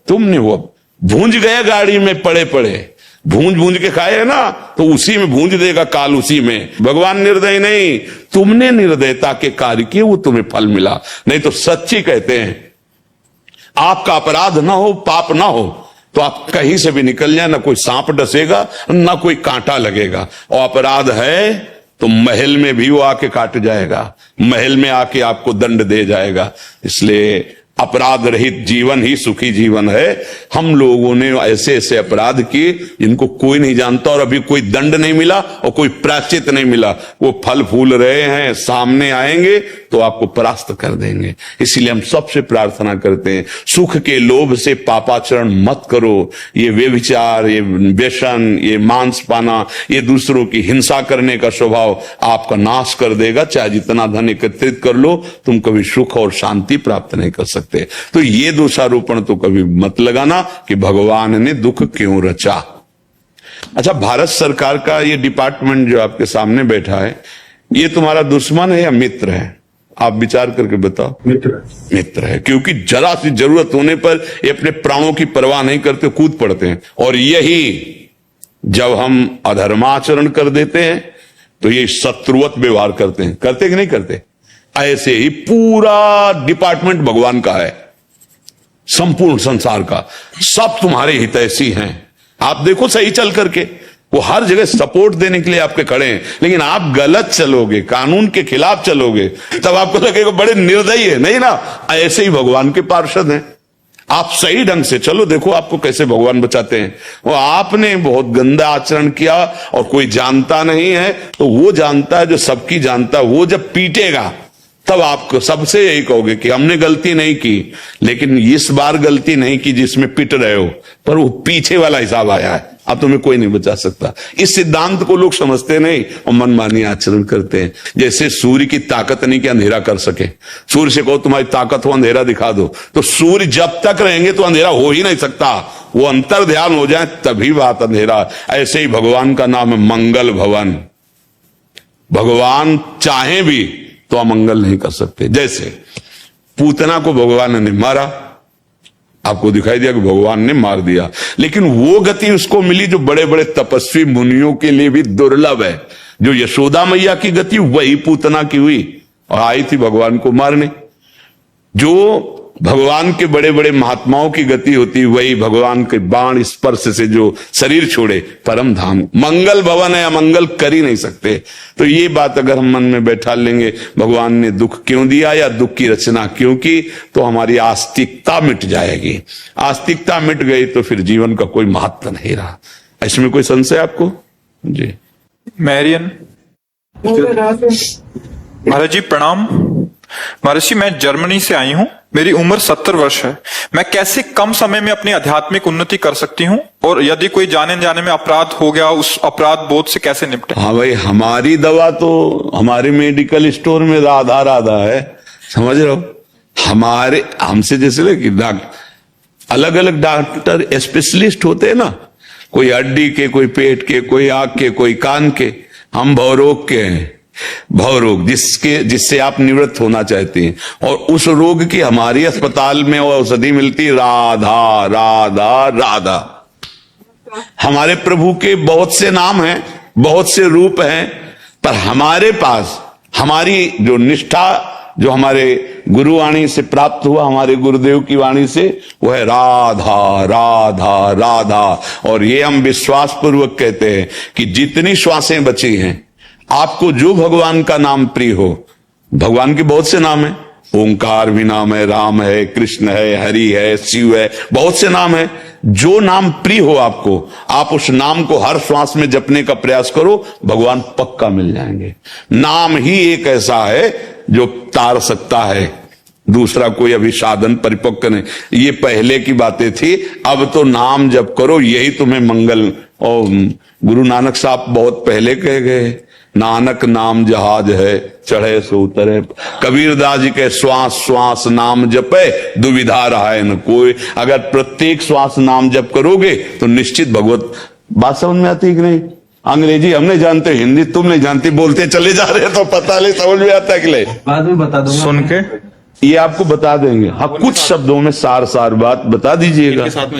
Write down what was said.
तुमने वो भूंज गए गाड़ी में पड़े पड़े, भूंज भूंज के खाए है ना, तो उसी में भूंज देगा काल उसी में। भगवान निर्दय नहीं, तुमने निर्दयता के कार्य किए, वो तुम्हें फल मिला। नहीं तो सच्ची कहते हैं, आपका अपराध ना हो, पाप ना हो, तो आप कहीं से भी निकल जाए, ना कोई सांप डसेगा ना कोई कांटा लगेगा। और अपराध है तो महल में भी वो आके काट जाएगा, महल में आके आपको दंड दे जाएगा। इसलिए अपराध रहित जीवन ही सुखी जीवन है। हम लोगों ने ऐसे ऐसे अपराध किए जिनको कोई नहीं जानता, और अभी कोई दंड नहीं मिला और कोई प्रायश्चित नहीं मिला। वो फल फूल रहे हैं, सामने आएंगे तो आपको परास्त कर देंगे। इसीलिए हम सबसे प्रार्थना करते हैं, सुख के लोभ से पापाचरण मत करो। ये व्यभिचार, ये व्यसन, ये मांस पाना, ये दूसरों की हिंसा करने का स्वभाव आपका नाश कर देगा। चाहे जितना धन एकत्रित कर लो, तुम कभी सुख और शांति प्राप्त नहीं कर सकते। तो ये दोषारोपण तो कभी मत लगाना कि भगवान ने दुख क्यों रचा। अच्छा, भारत सरकार का ये डिपार्टमेंट जो आपके सामने बैठा है, ये तुम्हारा दुश्मन है या मित्र है? आप विचार करके बताओ। मित्र है, क्योंकि जरा सी जरूरत होने पर ये अपने प्राणों की परवाह नहीं करते, कूद पड़ते हैं। और यही जब हम अधर्माचरण कर देते हैं तो ये शत्रुवत व्यवहार करते हैं। करते कि नहीं करते? ऐसे ही पूरा डिपार्टमेंट भगवान का है, संपूर्ण संसार का, सब तुम्हारे हितैषी हैं। आप देखो सही चल करके, वो हर जगह सपोर्ट देने के लिए आपके खड़े हैं। लेकिन आप गलत चलोगे, कानून के खिलाफ चलोगे, तब आपको लगेगा बड़े निर्दयी है। नहीं ना, ऐसे ही भगवान के पार्षद हैं। आप सही ढंग से चलो, देखो आपको कैसे भगवान बचाते हैं। वो आपने बहुत गंदा आचरण किया और कोई जानता नहीं है, तो वो जानता है जो सबकी जानता है। वो जब पीटेगा तब आपको सबसे यही कहोगे कि हमने गलती नहीं की, लेकिन इस बार गलती नहीं की जिसमें पिट रहे हो, पर वो पीछे वाला हिसाब आया है। अब तुम्हें कोई नहीं बचा सकता। इस सिद्धांत को लोग समझते नहीं और मनमानी आचरण करते हैं। जैसे सूर्य की ताकत नहीं कि अंधेरा कर सके। सूर्य से कहो तुम्हारी ताकत हो, अंधेरा दिखा दो, तो सूर्य जब तक रहेंगे तो अंधेरा हो ही नहीं सकता। वो अंतर ध्यान हो जाए तभी बात अंधेरा। ऐसे ही भगवान का नाम है मंगल भवन। भगवान चाहे भी तो अमंगल नहीं कर सकते। जैसे पूतना को भगवान ने मारा, आपको दिखाई दिया कि भगवान ने मार दिया, लेकिन वो गति उसको मिली जो बड़े बड़े तपस्वी मुनियों के लिए भी दुर्लभ है। जो यशोदा मैया की गति वही पूतना की हुई और आई थी भगवान को मारने। जो भगवान के बड़े बड़े महात्माओं की गति होती वही भगवान के बाण स्पर्श से जो शरीर छोड़े परम धाम। मंगल भवन है, अमंगल कर ही नहीं सकते। तो ये बात अगर हम मन में बैठा लेंगे, भगवान ने दुख क्यों दिया या दुख की रचना क्यों की, तो हमारी आस्तिकता मिट जाएगी। आस्तिकता मिट गई तो फिर जीवन का कोई महत्व नहीं रहा। इसमें कोई संशय आपको? जी मैरियन महाराज जी प्रणाम। महाराज जी, मैं जर्मनी से आई हूँ, मेरी उम्र 70 वर्ष है। मैं कैसे कम समय में अपनी आध्यात्मिक उन्नति कर सकती हूँ, और यदि कोई जाने जाने में अपराध हो गया, उस अपराध बोध से कैसे निपटे? हाँ भाई, हमारी दवा तो हमारे मेडिकल स्टोर में राधा राधा है, समझ रहे हो। हमारे हमसे जैसे अलग अलग डॉक्टर स्पेशलिस्ट होते हैं ना, कोई हड्डी के, कोई पेट के, कोई आंख के, कोई कान के। हम भवरोग के हैं, भवरोग जिससे आप निवृत्त होना चाहते हैं। और उस रोग की हमारी अस्पताल में औषधि मिलती राधा राधा राधा। हमारे प्रभु के बहुत से नाम हैं, बहुत से रूप हैं, पर हमारे पास हमारी जो निष्ठा, जो हमारे गुरुवाणी से प्राप्त हुआ, हमारे गुरुदेव की वाणी से, वो है राधा राधा राधा। और ये हम विश्वास पूर्वक कहते हैं कि जितनी श्वासें बची हैं, आपको जो भगवान का नाम प्रिय हो, भगवान के बहुत से नाम है, ओंकार भी नाम है, राम है, कृष्ण है, हरि है, शिव है, बहुत से नाम है। जो नाम प्रिय हो आपको, आप उस नाम को हर श्वास में जपने का प्रयास करो, भगवान पक्का मिल जाएंगे। नाम ही एक ऐसा है जो तार सकता है, दूसरा कोई अभी साधन परिपक्व नहीं। ये पहले की बातें थी, अब तो नाम जप करो, यही तुम्हें मंगल। और गुरु नानक साहब बहुत पहले कह गए, नानक नाम जहाज है, चढ़े सो उतरे। कबीरदास जी के श्वास श्वास नाम जपे, दुविधा रहा है न कोई। अगर प्रत्येक श्वास नाम जप करोगे तो निश्चित भगवत। बात समझ में आती है कि नहीं? अंग्रेजी हम नहीं जानते, हिंदी तुम नहीं जानती, बोलते चले जा रहे तो पता नहीं समझ में आता है कि नहीं? बाद में बता दूंगा। ये आपको बता देंगे। हाँ, कुछ शब्दों में सार बात बता दीजिएगा। साथ में